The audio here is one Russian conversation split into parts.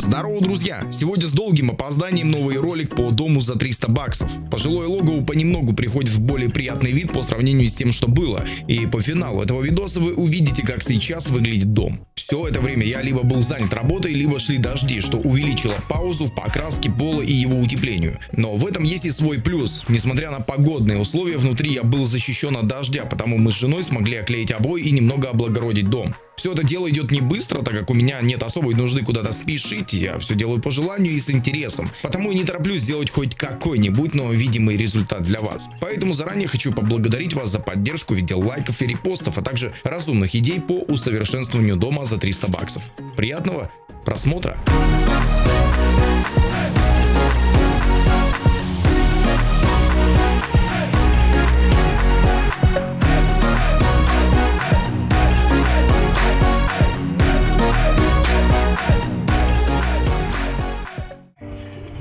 Здорово, друзья! Сегодня с долгим опозданием новый ролик по дому за 300 баксов. Пожилое логово понемногу приходит в более приятный вид по сравнению с тем, что было. И по финалу этого видоса вы увидите, как сейчас выглядит дом. Все это время я либо был занят работой, либо шли дожди, что увеличило паузу в покраске пола и его утеплению. Но в этом есть и свой плюс. Несмотря на погодные условия, внутри я был защищен от дождя, потому мы с женой смогли оклеить обои и немного облагородить дом. Все это дело идет не быстро, так как у меня нет особой нужды куда-то спешить, я все делаю по желанию и с интересом. Потому и не тороплюсь сделать хоть какой-нибудь, но видимый результат для вас. Поэтому заранее хочу поблагодарить вас за поддержку в виде лайков и репостов, а также разумных идей по усовершенствованию дома за 300 баксов. Приятного просмотра!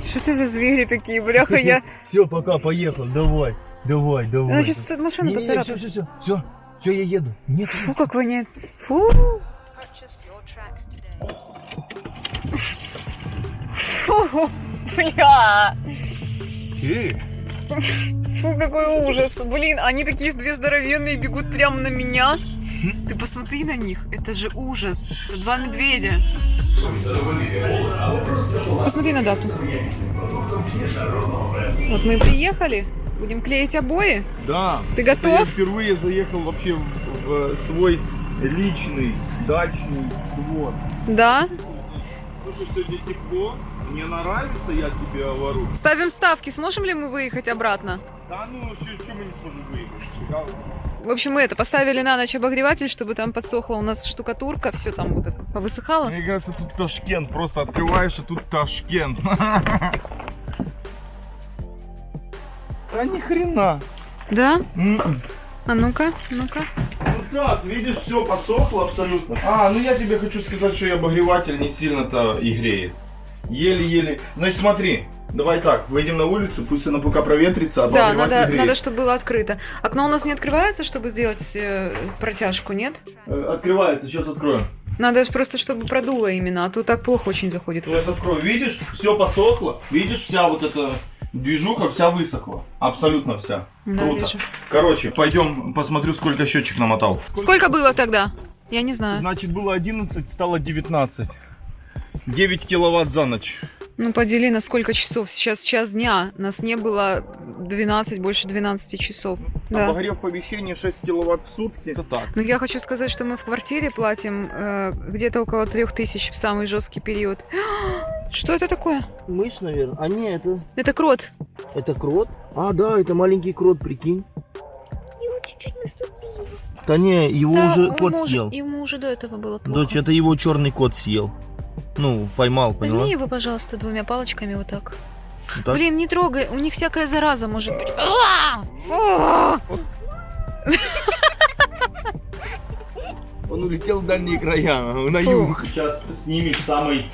Что ты за звери такие, бляха, я... Все, пока, поехал, давай. Она сейчас машину поцарапает. Все, я еду. Нет, Фу, как воняет. Фу. Фу, бля. Фу, какой ужас. Блин, они такие две здоровенные бегут прямо на меня. Ты посмотри на них, это же ужас. Два медведя. Посмотри на дату. Вот мы и приехали. Будем клеить обои. Да. Ты готов? Я впервые заехал вообще в свой личный дачный двор. Да. Слушай, сегодня тепло. Мне нравится, я тебе говорю. Ставим ставки. Сможем ли мы выехать обратно? Да ну, что мы не сможем выехать? В общем, мы поставили на ночь обогреватель, чтобы там подсохла у нас штукатурка, все там вот это повысыхало. Мне кажется, тут Ташкент. Просто открываешь, и тут Ташкент. Да ни хрена. Да? А ну-ка, ну-ка. Ну так, видишь, все посохло абсолютно. Ну я тебе хочу сказать, что и обогреватель не сильно-то и греет. Еле-еле. Значит, смотри. Давай так, выйдем на улицу, пусть она пока проветрится, а Да, надо, чтобы было открыто. Окно у нас не открывается, чтобы сделать протяжку, нет? Открывается, сейчас открою. Надо просто, чтобы продуло именно, а то так плохо очень заходит. Сейчас открою. Видишь, все посохло. Видишь, вся вот эта движуха вся высохла. Абсолютно вся. Да, Круто. вижу. Короче, пойдем посмотрю, сколько счетчик намотал. Сколько было тогда? Я не знаю. Значит, было 11, стало 19. 9 киловатт за ночь. Ну, подели на сколько часов. Сейчас час дня. Нас не было 12, больше 12 часов. Да. Обогрев помещения 6 киловатт в сутки. Это так. Но я хочу сказать, что мы в квартире платим где-то около 3000 в самый жесткий период. Что это такое? Мышь, наверное. А не, Это крот. это крот. А, да, это маленький крот, прикинь. Его чуть-чуть наступило. Да не, его Да, уже кот съел. Ему уже до этого было плохо. Дочь, это его черный кот съел. Ну, поймал, поняла? Возьми его, пожалуйста, двумя палочками вот так. Вот так? Блин, не трогай, у них всякая зараза может быть. Фу! Он улетел в дальние края, на Фу. юг. Сейчас снимешь самый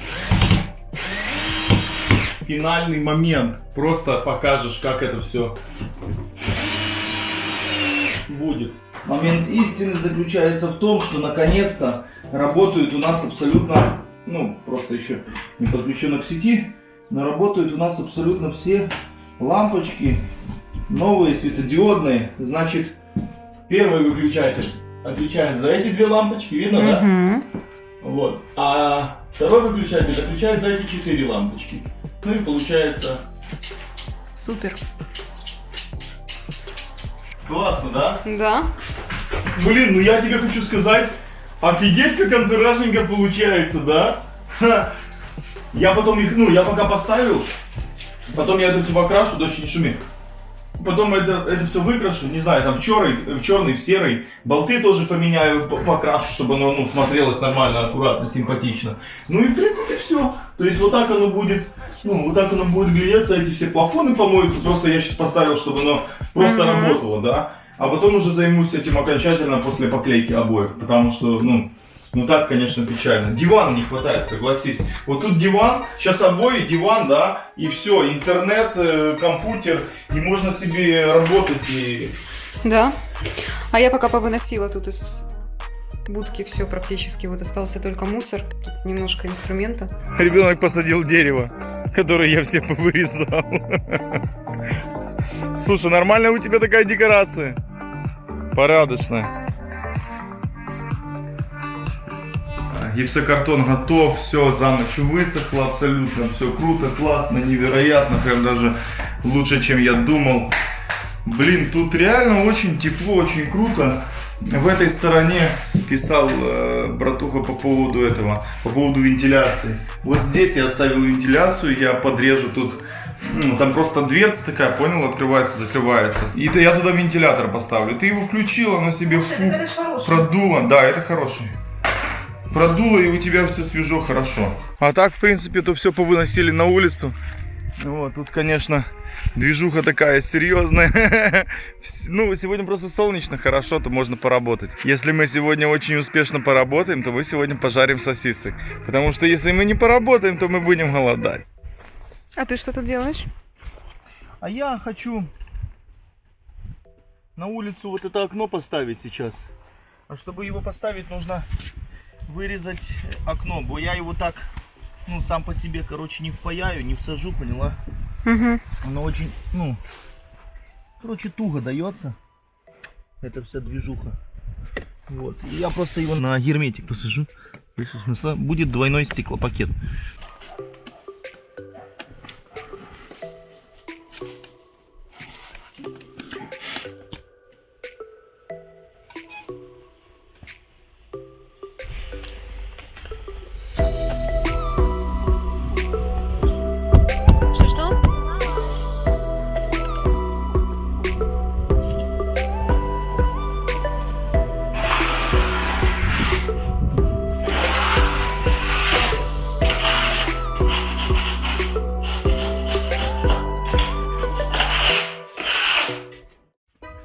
финальный момент. Просто покажешь, как это все будет. Момент истины заключается в том, что наконец-то работают у нас абсолютно, просто еще не подключено к сети, но работают у нас абсолютно все лампочки новые, светодиодные. Значит, первый выключатель отвечает за эти две лампочки, видно, да? Мгм. Вот. А второй выключатель отвечает за эти 4 лампочки. Ну и получается Супер. классно, да? Да. Блин, я тебе хочу сказать, офигеть, как антуражненько получается, да? Ха. Я потом их, я пока поставил, потом я это все покрашу, дочь не шуми. Потом это все выкрашу, не знаю, там в черный, в серый. Болты тоже поменяю, покрашу, чтобы оно смотрелось нормально, аккуратно, симпатично. Ну и в принципе все. То есть вот так оно будет, глядеться, эти все плафоны помоются. Просто я сейчас поставил, чтобы оно просто работало, да. А потом уже займусь этим окончательно после поклейки обоев. Потому что, так, конечно, печально. Дивана не хватает, согласись. Вот тут диван, сейчас обои, диван, да, и все, интернет, компьютер, и можно себе работать и... Да. А я пока повыносила тут из будки все практически. Вот остался только мусор. Тут немножко инструмента. Ребенок посадил дерево, которое я все повырезал. Слушай, нормальная у тебя такая декорация. Порядочная. Гипсокартон готов, все за ночь высохло, абсолютно все круто, классно, невероятно, прям даже лучше, чем я думал. Блин, тут реально очень тепло, очень круто. В этой стороне писал братуха по поводу этого, по поводу вентиляции. Вот здесь я оставил вентиляцию, я подрежу тут, ну, там просто дверца такая, понял, открывается, закрывается. И я туда вентилятор поставлю. Ты его включила, она себе продула, да, это хороший. Продуло, и у тебя все свежо, хорошо. А так, в принципе, то все повыносили на улицу. Вот, тут, конечно, движуха такая серьезная. Ну, сегодня просто солнечно, хорошо, то можно поработать. Если мы сегодня очень успешно поработаем, то мы сегодня пожарим сосисок. Потому что если мы не поработаем, то мы будем голодать. А ты что тут делаешь? А я хочу на улицу вот это окно поставить сейчас. А чтобы его поставить, нужно вырезать окно, бо я его так, ну, сам по себе, короче, не впаяю, не всажу, поняла? Угу. Оно очень, ну, короче, туго дается, эта вся движуха. Вот, и я просто его на герметик посажу, смысла, будет двойной стеклопакет.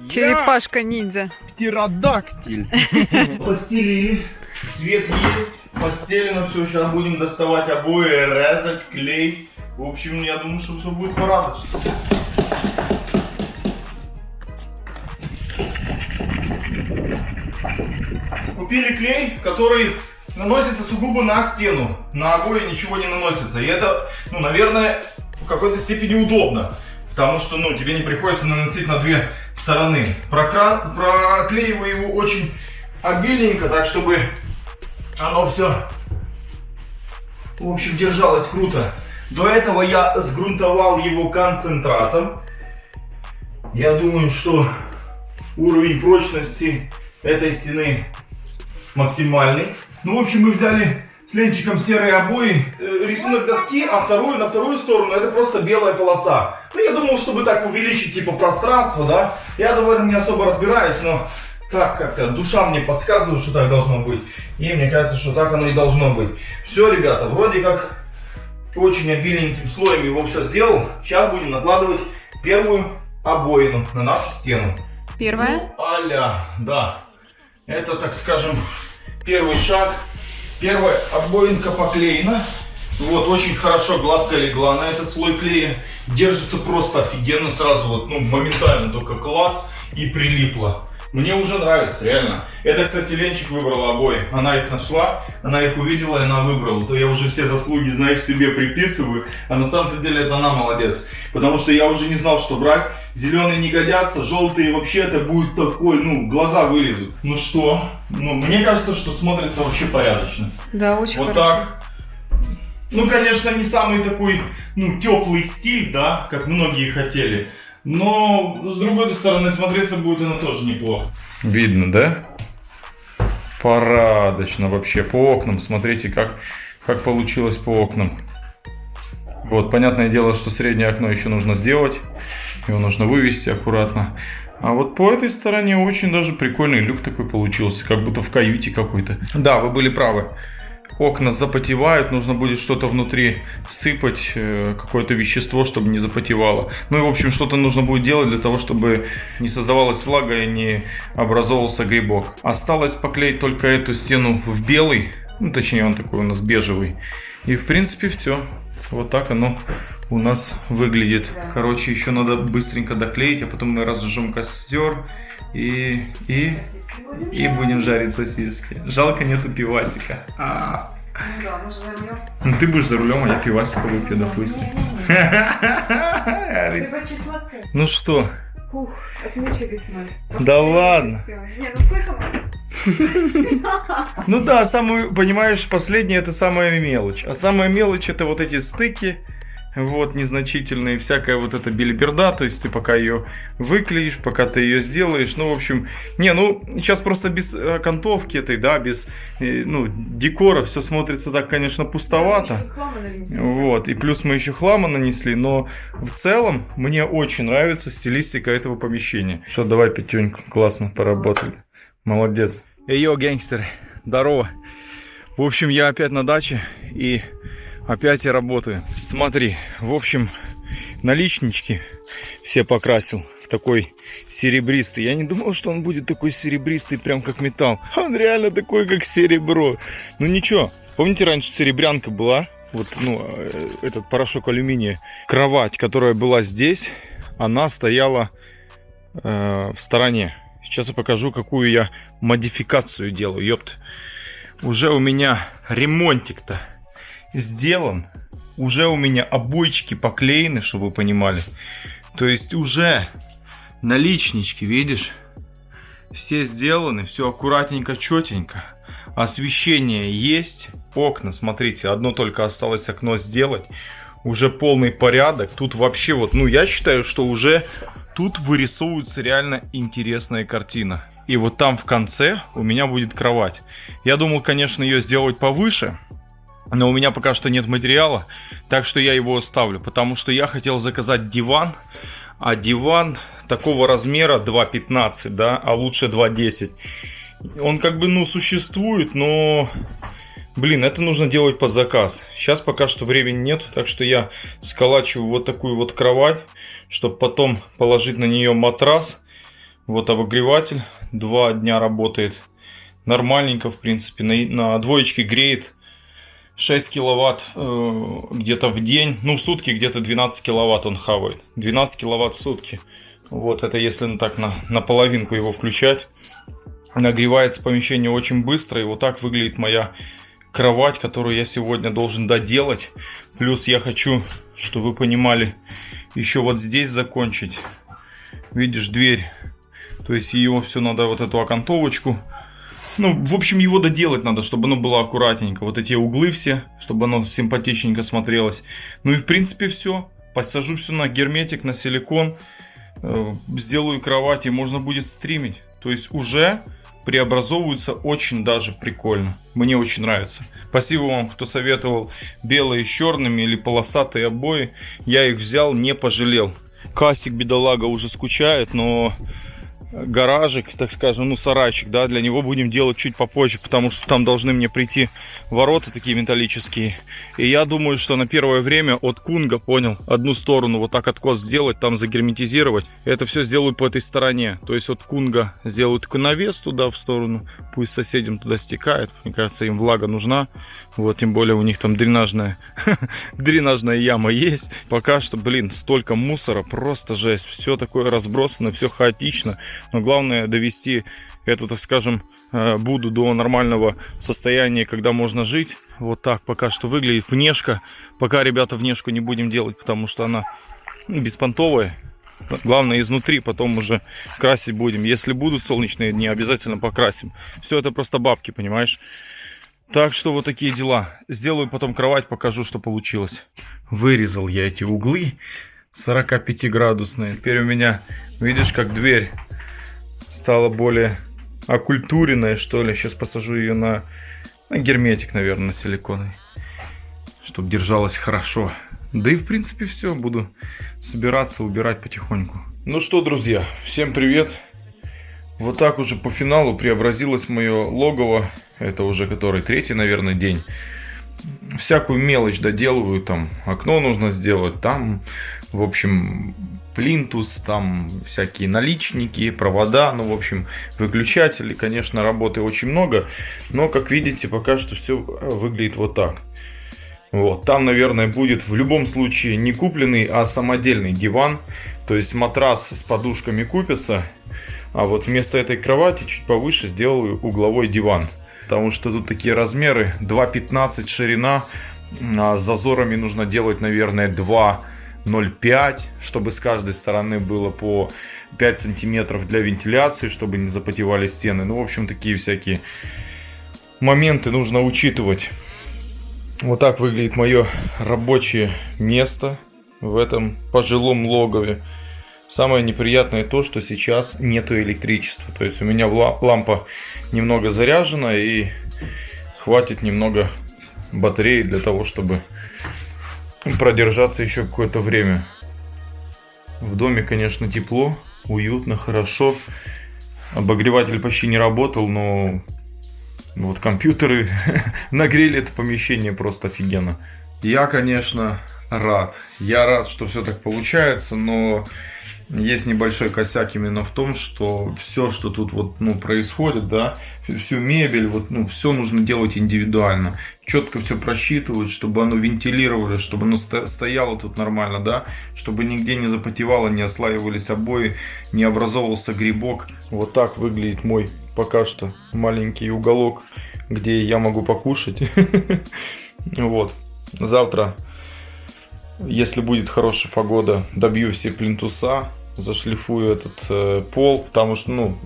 Черепашка-ниндзя. Птеродактиль. Постелили. Свет есть. Постелено все. Сейчас будем доставать обои, резать, клей. В общем, я думаю, что все будет порядочно. Купили клей, который наносится сугубо на стену. На обои ничего не наносится. И это, ну, наверное, в какой-то степени удобно. Потому что, ну, тебе не приходится наносить на две стороны. Проклеиваю его очень обильненько, так чтобы оно все, в общем, держалось круто. До этого я сгрунтовал его концентратом. Я думаю, что уровень прочности этой стены максимальный. Ну, в общем, мы взяли с Ленчиком серые обои, рисунок доски, а на вторую сторону это просто белая полоса. Ну, я думал, чтобы так увеличить, типа, пространство, да. Я, наверное, не особо разбираюсь, но так как-то душа мне подсказывает, что так должно быть. И мне кажется, что так оно и должно быть. Все, ребята, вроде как очень обильненьким слоем его все сделал. Сейчас будем накладывать первую обоину на нашу стену. Первая? Ну, а-ля, да. Это, так скажем, первый шаг. Первая обоинка поклеена. Вот, очень хорошо гладко легла на этот слой клея. Держится просто офигенно сразу, вот, ну, моментально только клац и прилипло. Мне уже нравится, реально. Это, кстати, Ленчик выбрала обои. Она их нашла, она их увидела и она выбрала. То я уже все заслуги, знаешь, себе приписываю. А на самом деле это она молодец. Потому что я уже не знал, что брать. Зеленые не годятся, желтые вообще это будет такой, ну, глаза вылезут. Ну что? Ну, мне кажется, что смотрится вообще порядочно. Да, очень вот хорошо. Так. Ну, конечно, не самый такой, ну, теплый стиль, да, как многие хотели. Но, с другой стороны, смотреться будет оно тоже неплохо. Видно, да? Порядочно вообще. По окнам, смотрите, как получилось по окнам. Вот, понятное дело, что среднее окно еще нужно сделать. Его нужно вывести аккуратно. А вот по этой стороне очень даже прикольный люк такой получился. Как будто в каюте какой-то. Да, вы были правы. Окна запотевают, нужно будет что-то внутри сыпать, какое-то вещество, чтобы не запотевало. Ну и, в общем, что-то нужно будет делать для того, чтобы не создавалась влага и не образовывался грибок. Осталось поклеить только эту стену в белый, ну, точнее, он такой у нас бежевый. И, в принципе, все. Вот так оно у нас выглядит. Короче, еще надо быстренько доклеить, а потом мы разожжем костер и будем жарить сосиски. Жалко, нету пивасика. Да, мы же за рулем. Ну ты будешь за рулем, а я пивасика выпью, допустим. Ты по чесноку. Ну что? Ух, отмучились мы. Да ладно. Не, ну сколько мы? Ну да, самую, понимаешь, последнее это самая мелочь. А самая мелочь это вот эти стыки, вот, незначительные, всякая вот эта белиберда, то есть ты пока ее выклеишь, пока ты ее сделаешь, ну, в общем, сейчас просто без окантовки этой, да, без, декора все смотрится так, конечно, пустовато. Вот, и плюс мы еще хлама нанесли, но в целом мне очень нравится стилистика этого помещения. Что, давай, Петюнька, классно поработали. Молодец. Йо, гангстеры, здорово. В общем, я опять на даче и опять я работаю. Смотри, в общем, наличнички все покрасил в такой серебристый. Я не думал, что он будет такой серебристый, прям как металл. Он реально такой, как серебро. Ну ничего, помните, раньше серебрянка была? Вот, этот порошок алюминия. Кровать, которая была здесь, она стояла в стороне. Сейчас я покажу, какую я модификацию делаю. Ёпт. Уже у меня ремонтик-то сделан. Уже у меня обойчики поклеены, чтобы вы понимали. То есть уже наличнички, видишь? Все сделаны, все аккуратненько, четенько. Освещение есть. Окна, смотрите, одно только осталось окно сделать. Уже полный порядок. Тут вообще вот, я считаю, что уже тут вырисовывается реально интересная картина. И вот там в конце у меня будет кровать. Я думал, конечно, ее сделать повыше. Но у меня пока что нет материала, так что я его оставлю. Потому что я хотел заказать диван. А диван такого размера 2,15, да, а лучше 2,10. Он как бы, существует, но... Блин, это нужно делать под заказ. Сейчас пока что времени нет, так что я сколачиваю вот такую вот кровать, чтобы потом положить на нее матрас. Вот обогреватель 2 дня работает. Нормальненько, в принципе, на двоечке греет 6 киловатт где-то в день. В сутки где-то 12 киловатт он хавает. 12 киловатт в сутки. Вот это если так на половинку его включать. Нагревается помещение очень быстро. И вот так выглядит моя кровать, которую я сегодня должен доделать. Плюс я хочу, чтобы вы понимали, еще вот здесь закончить. Видишь, дверь. То есть ее все надо, вот эту окантовочку. В общем, его доделать надо, чтобы оно было аккуратненько. Вот эти углы все, чтобы оно симпатичненько смотрелось. И в принципе все. Посажу все на герметик, на силикон. Сделаю кровать и можно будет стримить. То есть уже преобразовываются очень даже прикольно. Мне очень нравится. Спасибо вам, кто советовал белые с черными или полосатые обои. Я их взял, не пожалел. Касик, бедолага, уже скучает, но гаражик, так скажем, сарайчик, да, для него будем делать чуть попозже, потому что там должны мне прийти ворота такие металлические. И я думаю, что на первое время от Кунга, понял, одну сторону вот так откос сделать, там загерметизировать. Это все сделают по этой стороне. То есть от Кунга сделают такой навес туда в сторону, пусть соседям туда стекает. Мне кажется, им влага нужна. Вот, тем более у них там дренажная яма есть. Пока что, столько мусора, просто жесть. Все такое разбросано, все хаотично. Но главное довести эту, так скажем, Буду до нормального состояния, когда можно жить. Вот так пока что выглядит внешка. Пока, ребята, внешку не будем делать, потому что она беспонтовая. Главное изнутри, потом уже красить будем. Если будут солнечные дни, обязательно покрасим. Все это просто бабки, понимаешь? Так что вот такие дела. Сделаю потом кровать, покажу, что получилось. Вырезал я эти углы 45-градусные. Теперь у меня, видишь, как дверь стала более окультуренная, что ли. Сейчас посажу ее на герметик, наверное, на силиконовый, чтобы держалась хорошо. Да и в принципе все, буду собираться, убирать потихоньку. Ну что, друзья, всем привет. Вот так уже по финалу преобразилось мое логово. Это уже который третий, наверное, день. Всякую мелочь доделываю, там окно нужно сделать, там, в общем, плинтус, там всякие наличники, провода, ну, в общем, выключатели, конечно, работы очень много, но, как видите, пока что все выглядит вот так. Вот, там, наверное, будет в любом случае не купленный, а самодельный диван. То есть матрас с подушками купится, а вот вместо этой кровати чуть повыше сделаю угловой диван. Потому что тут такие размеры, 2,15 ширина, а с зазорами нужно делать, наверное, 2,05, чтобы с каждой стороны было по 5 сантиметров для вентиляции, чтобы не запотевали стены. Ну, в общем, такие всякие моменты нужно учитывать. Вот так выглядит мое рабочее место в этом пожилом логове. Самое неприятное то, что сейчас нету электричества. То есть у меня лампа немного заряжена и хватит немного батареи для того, чтобы продержаться еще какое-то время. В доме, конечно, тепло, уютно, хорошо. Обогреватель почти не работал, но вот компьютеры нагрели это помещение просто офигенно. Я, конечно, рад. Я рад, что все так получается, но есть небольшой косяк именно в том, что все, что тут вот, происходит, да, всю мебель, вот, все нужно делать индивидуально. Четко все просчитывать, чтобы оно вентилировалось, чтобы оно стояло тут нормально, да, чтобы нигде не запотевало, не ослаивались обои, не образовывался грибок. Вот так выглядит мой пока что маленький уголок, где я могу покушать. Вот. Завтра, если будет хорошая погода, добью все плинтуса, зашлифую этот пол, потому что,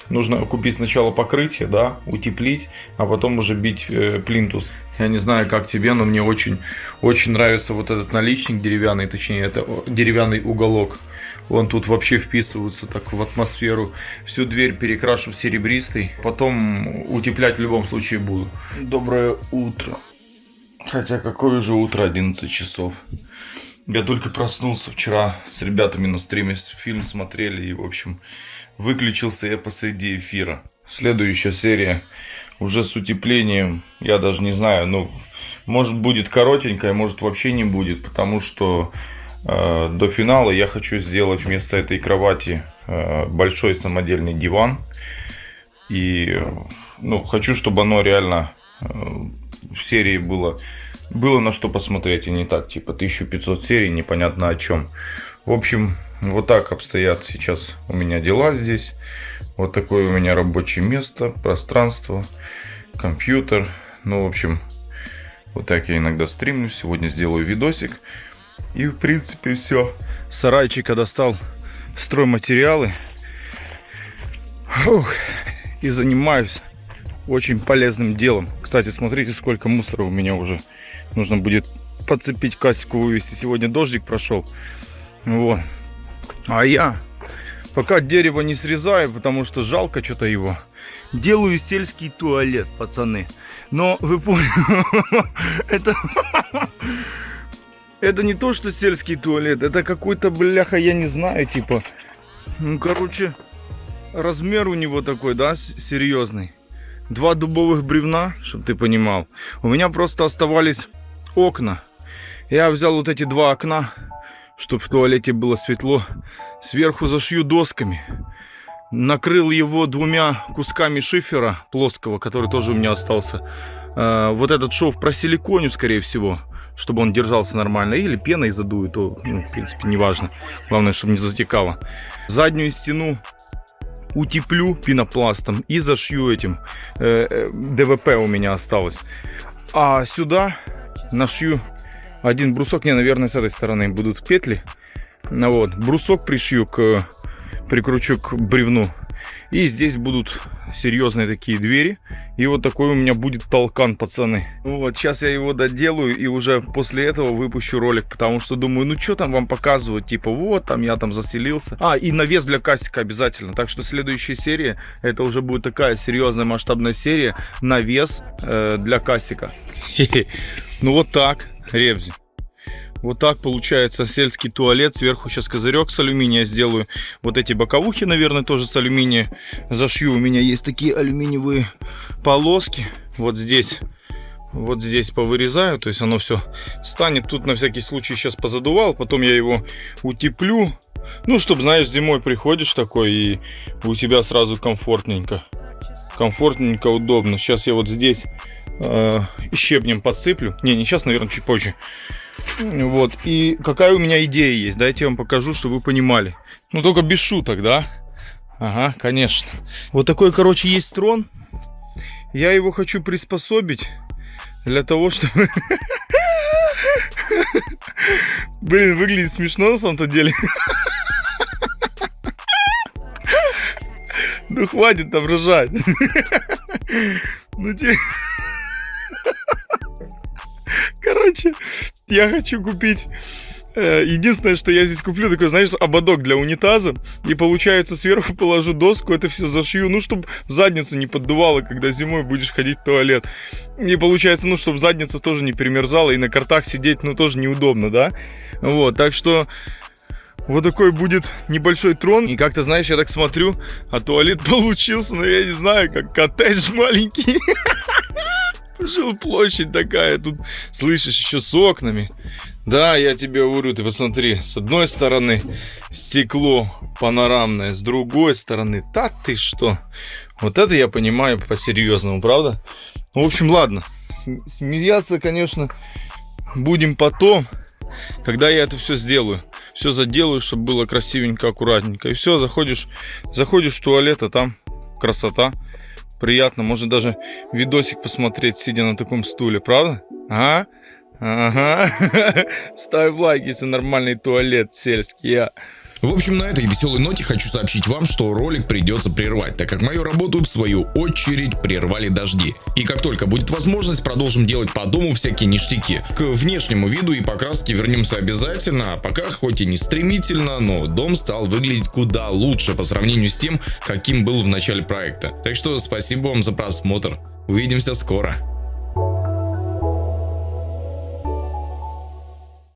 нужно купить сначала покрытие, да, утеплить, а потом уже бить плинтус. Я не знаю, как тебе, но мне очень нравится вот этот наличник деревянный, точнее, это деревянный уголок. Он тут вообще вписывается так в атмосферу. Всю дверь перекрашу в серебристый, потом утеплять в любом случае буду. Доброе утро. Хотя какое же утро, 11 часов. Я только проснулся вчера, с ребятами на стриме фильм смотрели и, в общем, выключился я посреди эфира. Следующая серия уже с утеплением, я даже не знаю, может будет коротенькая, может вообще не будет, потому что до финала я хочу сделать вместо этой кровати большой самодельный диван. И хочу, чтобы оно реально в серии было на что посмотреть, и не так, типа 1500 серий, непонятно о чем. В общем, вот так обстоят сейчас у меня дела здесь. Вот такое у меня рабочее место, пространство, компьютер. В общем, вот так я иногда стримлю. Сегодня сделаю видосик. И в принципе все. С сарайчика достал стройматериалы. И занимаюсь очень полезным делом. Кстати, смотрите, сколько мусора у меня уже. Нужно будет подцепить, кассику вывести. Сегодня дождик прошел. Вот. А я пока дерево не срезаю, потому что жалко что-то его. Делаю сельский туалет, пацаны. Но вы поняли, это не то, что сельский туалет. Это какой-то, бляха, я не знаю, типа. Размер у него такой, да, серьезный. 2 дубовых бревна, чтобы ты понимал. У меня просто оставались окна. Я взял вот эти 2 окна, чтобы в туалете было светло. Сверху зашью досками. Накрыл его 2 кусками шифера плоского, который тоже у меня остался. Вот этот шов просиликоню, скорее всего, чтобы он держался нормально. Или пеной задую, то, в принципе, неважно. Главное, чтобы не затекало. Заднюю стену утеплю пенопластом и зашью этим. ДВП у меня осталось. А сюда нашью один брусок. Наверное, с этой стороны будут петли. Вот. Брусок прикручу к бревну. И здесь будут серьезные такие двери. И вот такой у меня будет толкан, пацаны. Вот, сейчас я его доделаю и уже после этого выпущу ролик. Потому что думаю, что там вам показывать? Типа, вот, там я там заселился. И навес для кассика обязательно. Так что следующая серия, это уже будет такая серьезная масштабная серия. Навес для кассика. Вот так, ребзи. Вот так получается сельский туалет. Сверху сейчас козырек с алюминия сделаю. Вот эти боковухи, наверное, тоже с алюминия зашью. У меня есть такие алюминиевые полоски. Вот здесь повырезаю. То есть оно все станет. Тут на всякий случай сейчас позадувал. Потом я его утеплю. Чтобы, знаешь, зимой приходишь такой, и у тебя сразу комфортненько. Комфортненько, удобно. Сейчас я вот здесь щебнем подсыплю. Не сейчас, наверное, чуть позже. Вот. И какая у меня идея есть. Дайте я вам покажу, чтобы вы понимали. Ну, только без шуток, да? Ага, конечно. Вот такой, короче, есть трон. Я его хочу приспособить для того, чтобы... Блин, выглядит смешно на самом-то деле. Ну, хватит там ржать. Ну, короче, я хочу купить... Единственное, что я здесь куплю, такой, знаешь, ободок для унитаза. И получается, сверху положу доску, это все зашью. Ну, чтобы задницу не поддувало, когда зимой будешь ходить в туалет. И получается, ну, чтобы задница тоже не примерзала. И на картах сидеть, ну, тоже неудобно, да? Вот, так что... Вот такой будет небольшой трон. И как-то, знаешь, я так смотрю, а туалет получился, ну, я не знаю, как коттедж маленький. Жилплощадь такая, тут, слышишь, еще с окнами. Да, я тебе говорю, ты посмотри, с одной стороны стекло панорамное, с другой стороны, да ты что. Вот это я понимаю по-серьезному, правда? В общем, ладно, смеяться, конечно, будем потом, когда я это все сделаю. Все заделаю, чтобы было красивенько, аккуратненько. И все, заходишь в туалет, а там красота. Приятно, можно даже видосик посмотреть, сидя на таком стуле, правда? Ага. Ставь лайк, если нормальный туалет сельский. В общем, на этой веселой ноте хочу сообщить вам, что ролик придется прервать, так как мою работу в свою очередь прервали дожди. И как только будет возможность, продолжим делать по дому всякие ништяки. К внешнему виду и покраске вернемся обязательно, а пока хоть и не стремительно, но дом стал выглядеть куда лучше по сравнению с тем, каким был в начале проекта. Так что спасибо вам за просмотр. Увидимся скоро.